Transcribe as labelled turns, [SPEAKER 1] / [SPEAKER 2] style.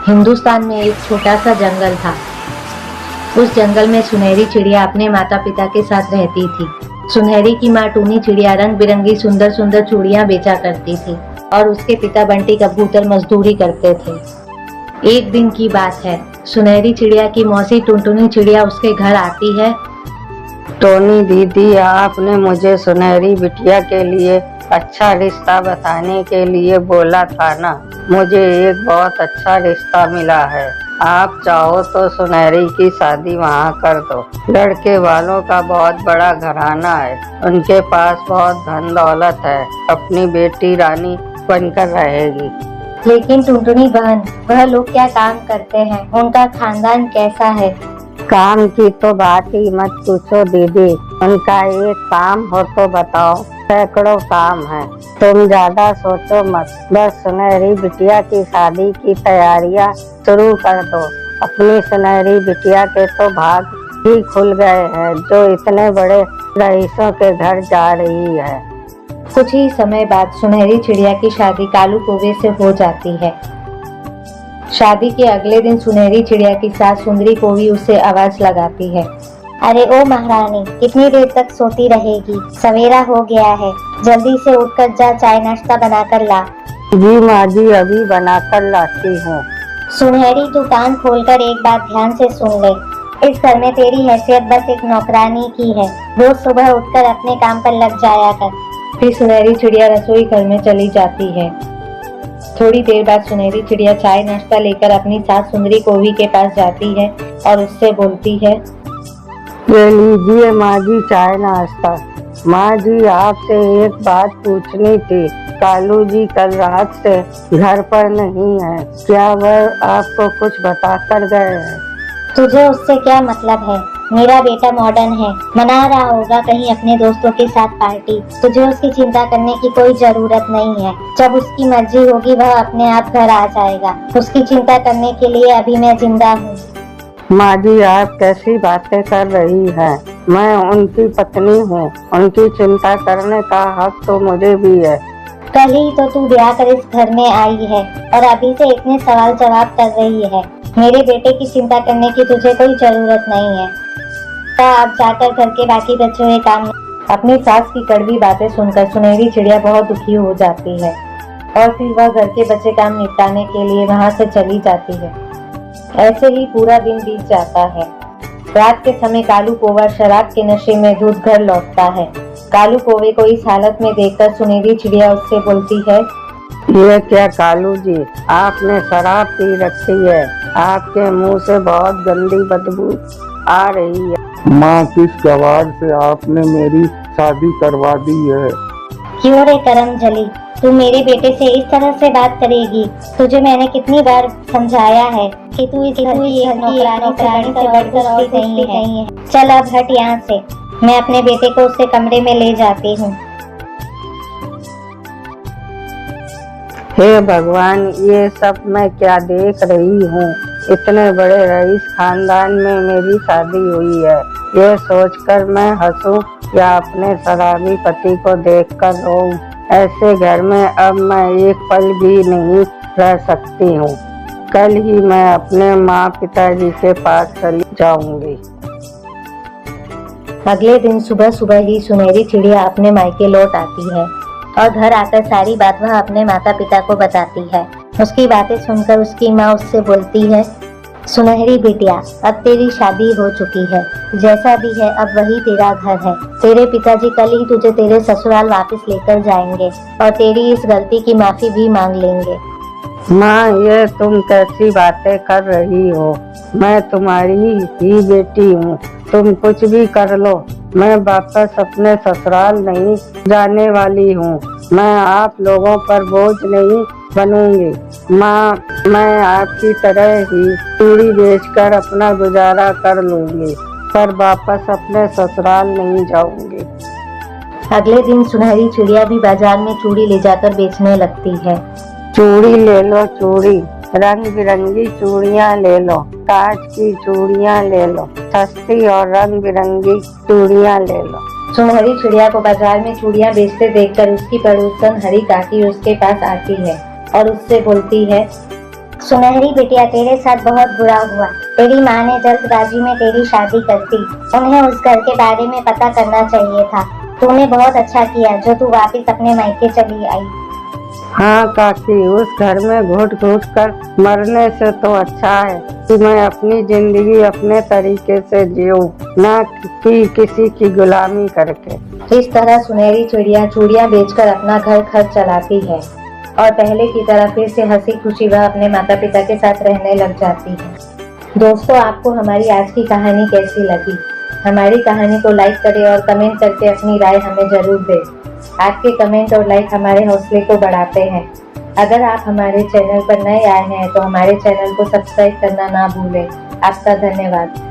[SPEAKER 1] हिंदुस्तान में एक छोटा सा जंगल था। उस जंगल में सुनहरी चिड़िया अपने माता पिता के साथ रहती थी। सुनहरी की माँ टूनी चिड़िया रंग बिरंगी सुंदर सुंदर चूड़ियां बेचा करती थी और उसके पिता बंटी कबूतर मजदूरी करते थे। एक दिन की बात है, सुनहरी चिड़िया की मौसी टुनटुनी चिड़िया उसके घर आती है।
[SPEAKER 2] टोनी दीदी, आपने मुझे सुनहरी बिटिया के लिए अच्छा रिश्ता बताने के लिए बोला था ना। मुझे एक बहुत अच्छा रिश्ता मिला है। आप चाहो तो सुनहरी की शादी वहाँ कर दो। लड़के वालों का बहुत बड़ा घराना है, उनके पास बहुत धन दौलत है। अपनी बेटी रानी बनकर रहेगी।
[SPEAKER 1] लेकिन टुनटुनी बहन, वह लोग क्या काम करते हैं? उनका खानदान कैसा है?
[SPEAKER 2] काम की तो बात ही मत पूछो दीदी। उनका एक काम हो तो बताओ, सैकड़ों काम है। तुम ज्यादा सोचो मत, बस सुनहरी बिटिया की शादी की तैयारियां शुरू कर दो। अपनी सुनहरी बिटिया के तो भाग ही खुल गए हैं, जो इतने बड़े रईसों के घर जा रही है।
[SPEAKER 1] कुछ ही समय बाद सुनहरी चिड़िया की शादी कालू कौवे से हो जाती है। शादी के अगले दिन सुनहरी चिड़िया की सास सुंदरी कौवी उससे आवाज लगाती है।
[SPEAKER 3] अरे ओ महारानी, कितनी देर तक सोती रहेगी? सवेरा हो गया है, जल्दी से उठकर जा, चाय नाश्ता बनाकर ला।
[SPEAKER 2] जी माँ जी, अभी बनाकर लाती हूँ।
[SPEAKER 3] सुनहरी, तू कान खोलकर एक बात ध्यान से सुन ले। इस घर में तेरी हैसियत बस एक नौकरानी की है। रोज सुबह उठकर अपने काम पर लग जाया कर।
[SPEAKER 1] फिर सुनहरी चिड़िया रसोई घर में चली जाती है। थोड़ी देर बाद सुनहरी चिड़िया चाय नाश्ता लेकर अपनी सास सुंदरी कौवी के पास जाती है और उससे बोलती है,
[SPEAKER 2] ये लीजिए माँ जी चाय नाश्ता। माँ जी, आपसे एक बात पूछनी थी। कालू जी कल रात से घर पर नहीं है, क्या वह आपको कुछ बता कर गए हैं?
[SPEAKER 3] तुझे उससे क्या मतलब है? मेरा बेटा मॉडर्न है, मना रहा होगा कहीं अपने दोस्तों के साथ पार्टी। तुझे उसकी चिंता करने की कोई जरूरत नहीं है। जब उसकी मर्जी होगी वह अपने आप घर आ जाएगा। उसकी चिंता करने के लिए अभी मैं जिंदा हूँ।
[SPEAKER 2] माँ जी, आप कैसी बातें कर रही हैं? मैं उनकी पत्नी हूँ। उनकी चिंता करने का हक तो मुझे भी है।
[SPEAKER 3] कल ही तो तू ब्याह कर इस घर में आई है और अभी से इतने सवाल जवाब कर रही है। मेरे बेटे की चिंता करने की तुझे कोई जरूरत नहीं है। अब जाकर घर के बाकी बचे हुए काम।
[SPEAKER 1] अपनी सास की कड़वी बातें सुनकर सुनहरी चिड़िया बहुत दुखी हो जाती है और फिर वह घर के बचे काम निपटाने के लिए वहां से चली जाती है। ऐसे ही पूरा दिन बीत जाता है। रात के समय कालू कौवा शराब के नशे में धुत घर लौटता है। कालू कौवे को इस हालत में देखकर सुनहरी चिड़िया उससे बोलती है,
[SPEAKER 2] ये क्या कालू जी, आपने शराब पी रखी है। आपके मुंह से बहुत गंदी बदबू आ रही है।
[SPEAKER 4] माँ, किस जवाब से आपने मेरी शादी करवा दी है?
[SPEAKER 3] क्यों रे करमजली, तू मेरे बेटे से इस तरह से बात करेगी? तुझे मैंने कितनी बार समझाया है कि तू इस घर की एक नौकरानी से बढ़कर और कुछ भी नहीं है। चल अब हट यहाँ से, मैं अपने बेटे को उससे कमरे में ले जाती हूँ।
[SPEAKER 2] हे भगवान, ये सब मैं क्या देख रही हूँ? इतने बड़े रईस खानदान में मेरी शादी हुई है। ये सोचकर मैं हंसूं या अपने शराबी पति को देखकर रोऊं? ऐसे घर में अब मैं एक पल भी नहीं रह सकती हूँ। कल ही मैं अपने माँ पिताजी के पास चली जाऊंगी।
[SPEAKER 1] अगले दिन सुबह सुबह ही सुनहरी चिड़िया अपने मायके लौट आती है और घर आकर सारी बात वह अपने माता पिता को बताती है। उसकी बातें सुनकर उसकी माँ उससे बोलती है, सुनहरी बिटिया, अब तेरी शादी हो चुकी है। जैसा भी है अब वही तेरा घर है। तेरे पिताजी कल ही तुझे तेरे ससुराल वापस लेकर जाएंगे और तेरी इस गलती की माफी भी मांग लेंगे।
[SPEAKER 2] माँ, ये तुम कैसी बातें कर रही हो? मैं तुम्हारी ही बेटी हूँ। तुम कुछ भी कर लो, मैं वापस अपने ससुराल नहीं जाने वाली हूँ। मैं आप लोगों पर बोझ नहीं बनूंगी। माँ, मैं आपकी तरह ही चूड़ी बेचकर अपना गुजारा कर लूंगी, पर वापस अपने ससुराल नहीं जाऊंगी।
[SPEAKER 1] अगले दिन सुनहरी चिड़िया भी बाजार में चूड़ी ले जाकर बेचने लगती है।
[SPEAKER 2] चूड़ी ले लो, चूड़ी, रंग बिरंगी चूड़ियाँ ले लो, कांच की चूड़ियाँ ले लो, सस्ती और रंग बिरंगी चूड़ियाँ ले लो।
[SPEAKER 1] सुनहरी चिड़िया को बाजार में चूड़ियाँ बेचते देखकर उसकी पड़ोसन हरी काकी उसके पास आती है और उससे बोलती है,
[SPEAKER 3] सुनहरी बिटिया, तेरे साथ बहुत बुरा हुआ। तेरी माँ ने जल्दबाजी में तेरी शादी कर दी। उन्हें उस घर के बारे में पता करना चाहिए था। तूने बहुत अच्छा किया जो तू वापस अपने मायके चली आई।
[SPEAKER 2] हाँ काकी, उस घर में घुट घुट कर मरने से तो अच्छा है कि मैं अपनी जिंदगी अपने तरीके से जीऊं, ना कि किसी की गुलामी करके।
[SPEAKER 1] इस तरह सुनहरी चिड़िया चूड़ियाँ बेचकर अपना घर खर्च चलाती है और पहले की तरह फिर से हंसी खुशी वह अपने माता पिता के साथ रहने लग जाती है। दोस्तों, आपको हमारी आज की कहानी कैसी लगी? हमारी कहानी को लाइक करें और कमेंट करके अपनी राय हमें जरूर दें। आपके कमेंट और लाइक हमारे हौसले को बढ़ाते हैं। अगर आप हमारे चैनल पर नए आए हैं तो हमारे चैनल को सब्सक्राइब करना ना भूलें। आपका धन्यवाद।